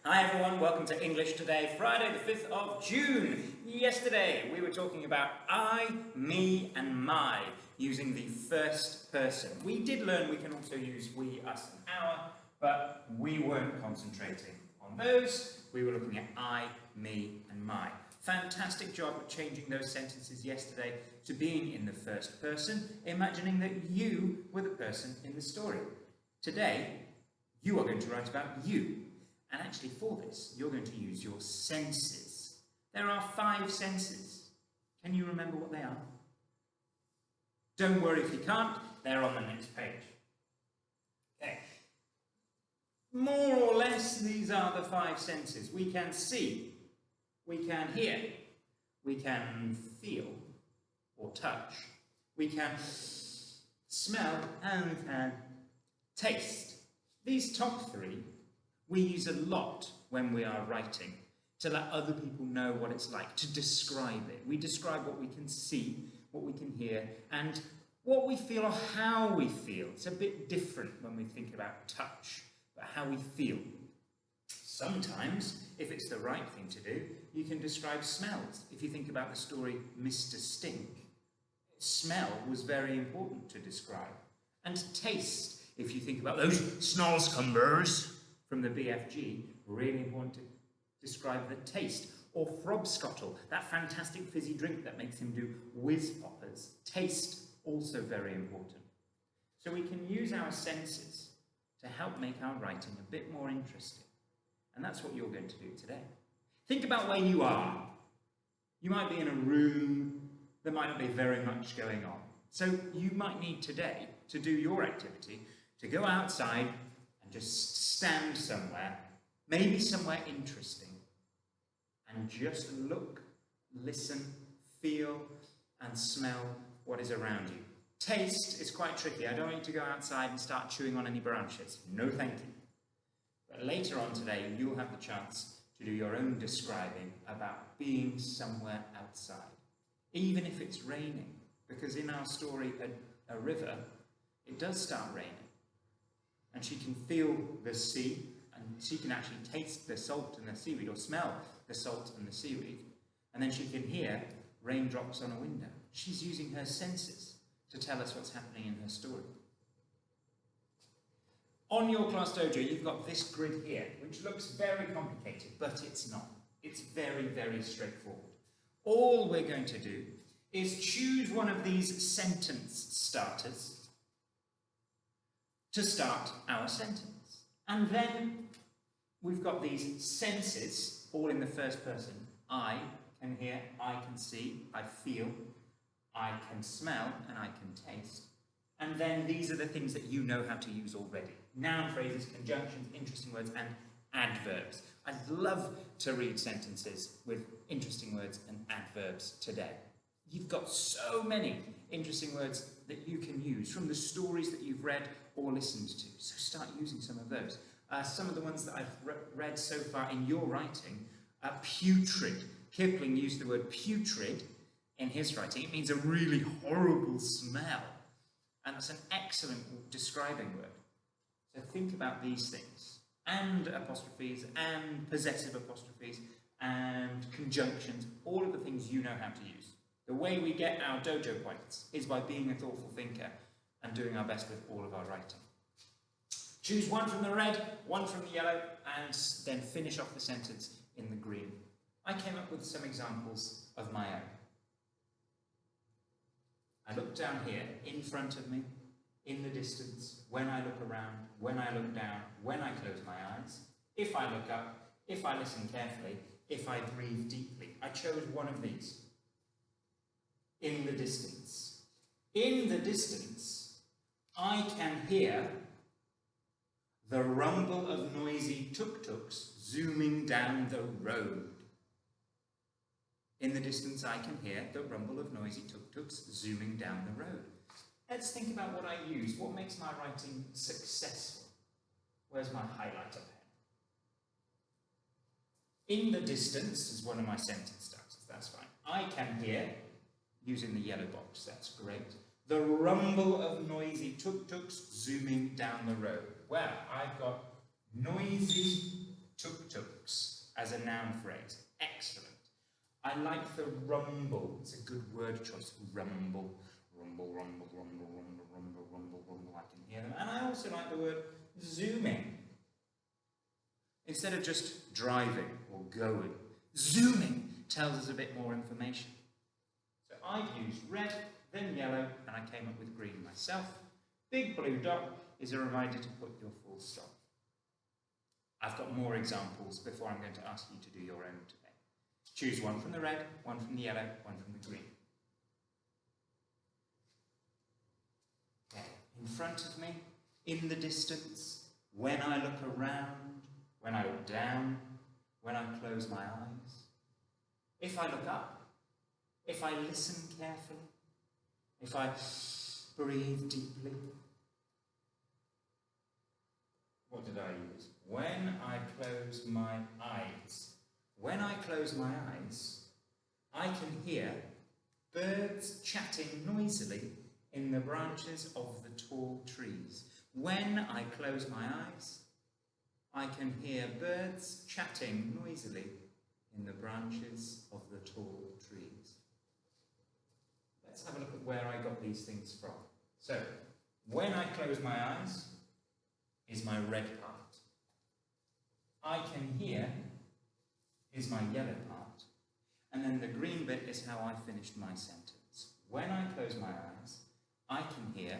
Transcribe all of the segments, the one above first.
Hi everyone, welcome to English Today, Friday the 5th of June. Yesterday we were talking about I, me and my using the first person. We did learn we can also use we, us and our, but we weren't concentrating on those. We were looking at I, me and my. Fantastic job of changing those sentences yesterday to being in the first person, imagining that you were the person in the story. Today, you are going to write about you. And actually for this, you're going to use your senses. There are 5 senses. Can you remember what they are? Don't worry if you can't, they're on the next page. Okay. More or less, these are the 5 senses. We can see, we can hear, we can feel or touch, we can smell, and we can taste. These top 3 we use a lot when we are writing to let other people know what it's like, to describe it. We describe what we can see, what we can hear, and what we feel or how we feel. It's a bit different when we think about touch, but how we feel. Sometimes, if it's the right thing to do, you can describe smells. If you think about the story Mr. Stink, smell was very important to describe. And taste, if you think about those snarlscumbers from the BFG, really important to describe the taste. Or Frobscottle, that fantastic fizzy drink that makes him do whiz poppers. Taste, also very important. So we can use our senses to help make our writing a bit more interesting. And that's what you're going to do today. Think about where you are. You might be in a room, there might not be very much going on. So you might need today, to do your activity, to go outside and just stand somewhere, maybe somewhere interesting, and just look, listen, feel, and smell what is around you. Taste is quite tricky. I don't want you to go outside and start chewing on any branches. No thank you. But later on today, you'll have the chance to do your own describing about being somewhere outside, even if it's raining, because in our story, a river, it does start raining. And she can feel the sea, and she can actually taste the salt and the seaweed, or smell the salt and the seaweed. And then she can hear raindrops on a window. She's using her senses to tell us what's happening in her story. On your Class Dojo, you've got this grid here, which looks very complicated, but it's not. It's very, very straightforward. All we're going to do is choose one of these sentence starters to start our sentence. And then we've got these senses, all in the first person. I can hear, I can see, I feel, I can smell, and I can taste. And then these are the things that you know how to use already. Noun phrases, conjunctions, interesting words, and adverbs. I'd love to read sentences with interesting words and adverbs today. You've got so many interesting words that you can use from the stories that you've read or listened to. So start using some of those. Some of the ones that I've read so far in your writing are putrid. Kipling used the word putrid in his writing. It means a really horrible smell. And it's an excellent describing word. So think about these things. And apostrophes, and possessive apostrophes, and conjunctions. All of the things you know how to use. The way we get our dojo points is by being a thoughtful thinker and doing our best with all of our writing. Choose one from the red, one from the yellow, and then finish off the sentence in the green. I came up with some examples of my own. I look down here, in front of me, in the distance, when I look around, when I look down, when I close my eyes, if I look up, if I listen carefully, if I breathe deeply. I chose one of these. In the distance. In the distance, I can hear the rumble of noisy tuk-tuks zooming down the road. In the distance, I can hear the rumble of noisy tuk-tuks zooming down the road. Let's think about what I use. What makes my writing successful? Where's my highlighter pen? In the distance is one of my sentence starters. That's fine. I can hear, using the yellow box, that's great. The rumble of noisy tuk-tuks zooming down the road. Well, I've got noisy tuk-tuk as a noun phrase. Excellent. I like the rumble. It's a good word choice. Rumble. Rumble, rumble, rumble, rumble, rumble, rumble, rumble. I can hear them. And I also like the word zooming. Instead of just driving or going, zooming tells us a bit more information. So I've used red, then yellow, and I came up with green myself. Big blue dot is a reminder to put your full stop. I've got more examples before I'm going to ask you to do your own today. Choose one from the red, one from the yellow, one from the green. Okay. In front of me, in the distance, when I look around, when I look down, when I close my eyes, if I look up, if I listen carefully, if I breathe deeply. What did I use? When I close my eyes. When I close my eyes, I can hear birds chatting noisily in the branches of the tall trees. When I close my eyes, I can hear birds chatting noisily in the branches of the tall trees. Let's have a look at where I got these things from. So, when I close my eyes is my red part. I can hear is my yellow part. And then the green bit is how I finished my sentence. When I close my eyes, I can hear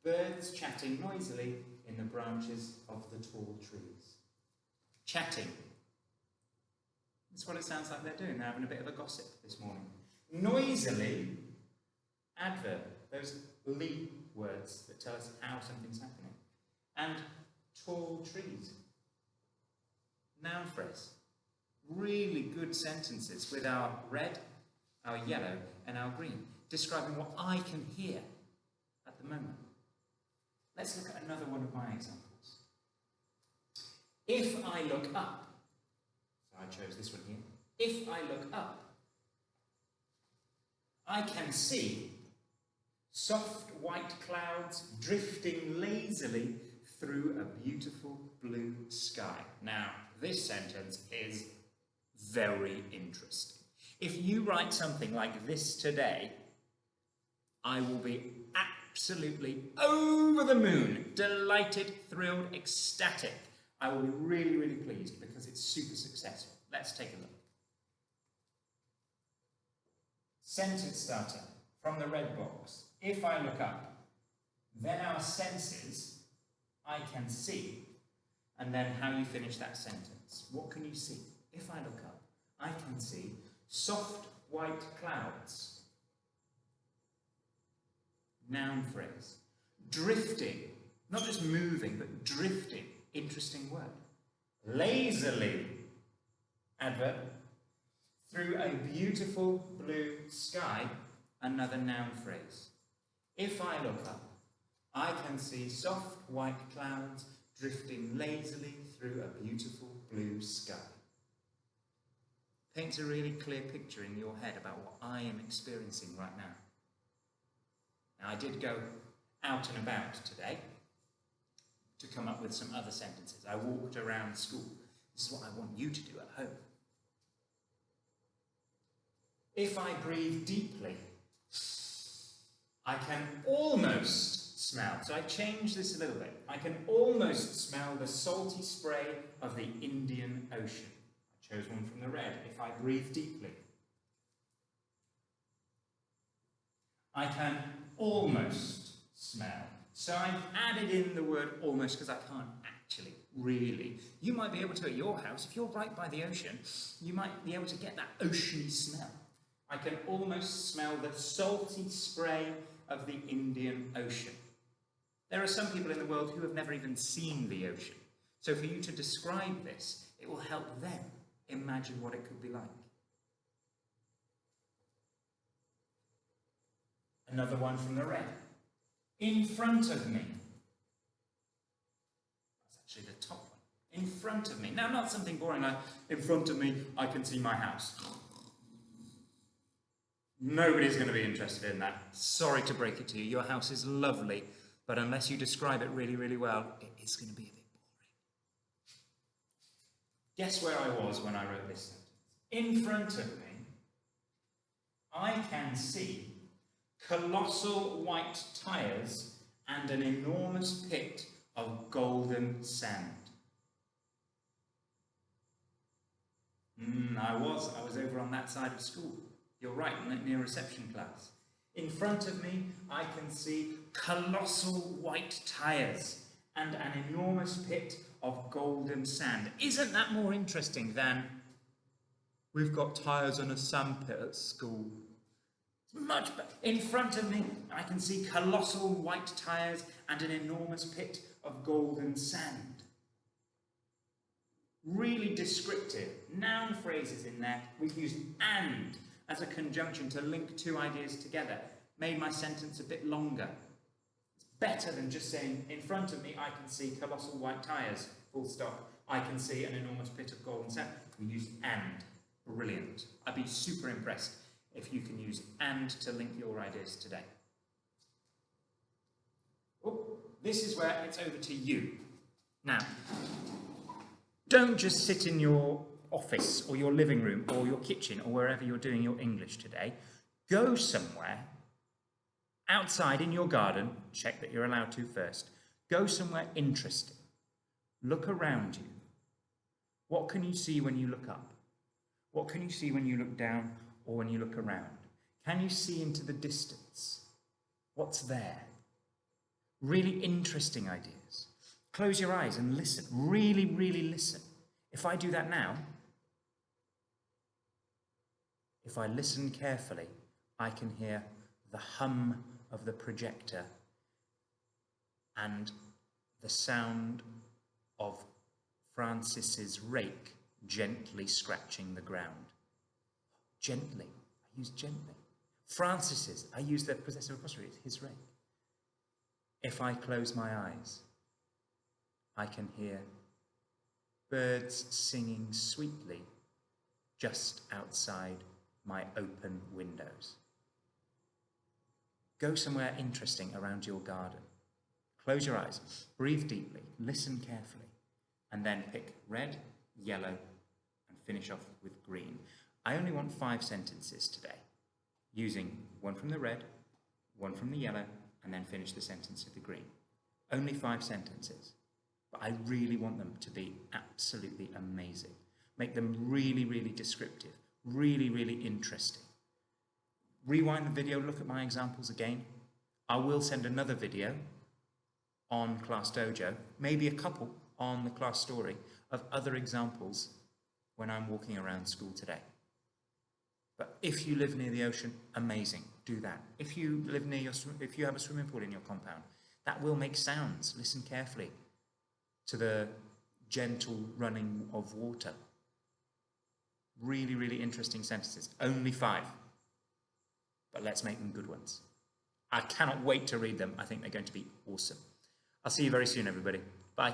birds chatting noisily in the branches of the tall trees. Chatting. That's what it sounds like they're doing. They're having a bit of a gossip this morning. Noisily, adverb. Those ly words that tell us how something's happening. And tall trees. Noun phrase. Really good sentences with our red, our yellow, and our green, describing what I can hear at the moment. Let's look at another one of my examples. If I look up, so I chose this one here. If I look up, I can see soft white clouds drifting lazily through a beautiful blue sky. Now, this sentence is very interesting. If you write something like this today, I will be absolutely over the moon, delighted, thrilled, ecstatic. I will be really, really pleased because it's super successful. Let's take a look. Sentence starter from the red box. If I look up, then our senses, I can see, and then how you finish that sentence. What can you see? If I look up, I can see soft white clouds. Noun phrase. Drifting, not just moving, but drifting. Interesting word. Lazily, adverb. Through a beautiful blue sky, another noun phrase. If I look up, I can see soft white clouds drifting lazily through a beautiful blue sky. Paints a really clear picture in your head about what I am experiencing right now. Now, I did go out and about today to come up with some other sentences. I walked around school. This is what I want you to do at home. If I breathe deeply, I can almost smell. So I changed this a little bit. I can almost smell the salty spray of the Indian Ocean. I chose one from the red. If I breathe deeply, I can almost smell. So I've added in the word almost because I can't actually, really. You might be able to at your house, if you're right by the ocean, you might be able to get that oceany smell. I can almost smell the salty spray of the Indian Ocean. There are some people in the world who have never even seen the ocean. So for you to describe this, it will help them imagine what it could be like. Another one from the red. In front of me. That's actually the top one. In front of me. Now, not something boring like, in front of me, I can see my house. Nobody's going to be interested in that. Sorry to break it to you. Your house is lovely, but unless you describe it really, really well, it is going to be a bit Guess where I was when I wrote this sentence? In front of me, I can see colossal white tyres and an enormous pit of golden sand. I was over on that side of school. You're right, near reception class. In front of me, I can see colossal white tyres and an enormous pit of golden sand. Isn't that more interesting than we've got tyres and a sandpit at school? It's much better. In front of me, I can see colossal white tyres and an enormous pit of golden sand. Really descriptive. Noun phrases in there. We've used and as a conjunction to link two ideas together. Made my sentence a bit longer. It's better than just saying, in front of me I can see colossal white tyres, full stop. I can see an enormous pit of golden sand. We use and. Brilliant. I'd be super impressed if you can use and to link your ideas today. Oh, this is where it's over to you. Now, don't just sit in your office or your living room or your kitchen or wherever you're doing your English today. Go somewhere outside in your garden. Check that you're allowed to first. Go somewhere interesting. Look around you. What can you see when you look up? What can you see when you look down or when you look around? Can you see into the distance? What's there? Really interesting ideas. Close your eyes and listen. Really, really listen. If I do that now, if I listen carefully, I can hear the hum of the projector and the sound of Francis's rake gently scratching the ground. Gently. I use gently. Francis's. I use the possessive apostrophe. It's his rake. If I close my eyes, I can hear birds singing sweetly just outside my open windows. Go somewhere interesting around your garden. Close your eyes, breathe deeply, listen carefully, and then pick red, yellow, and finish off with green. I only want 5 sentences today, using one from the red, one from the yellow, and then finish the sentence with the green. Only 5 sentences. But I really want them to be absolutely amazing. Make them really, really descriptive, really, really interesting. Rewind the video, look at my examples again. I will send another video on Class Dojo, maybe a couple on the class story of other examples when I'm walking around school today. But if you live near the ocean, amazing, do that. If you live near if you have a swimming pool in your compound, that will make sounds. Listen carefully to the gentle running of water. Really, really interesting sentences. Only 5. But let's make them good ones. I cannot wait to read them. I think they're going to be awesome. I'll see you very soon, everybody. Bye.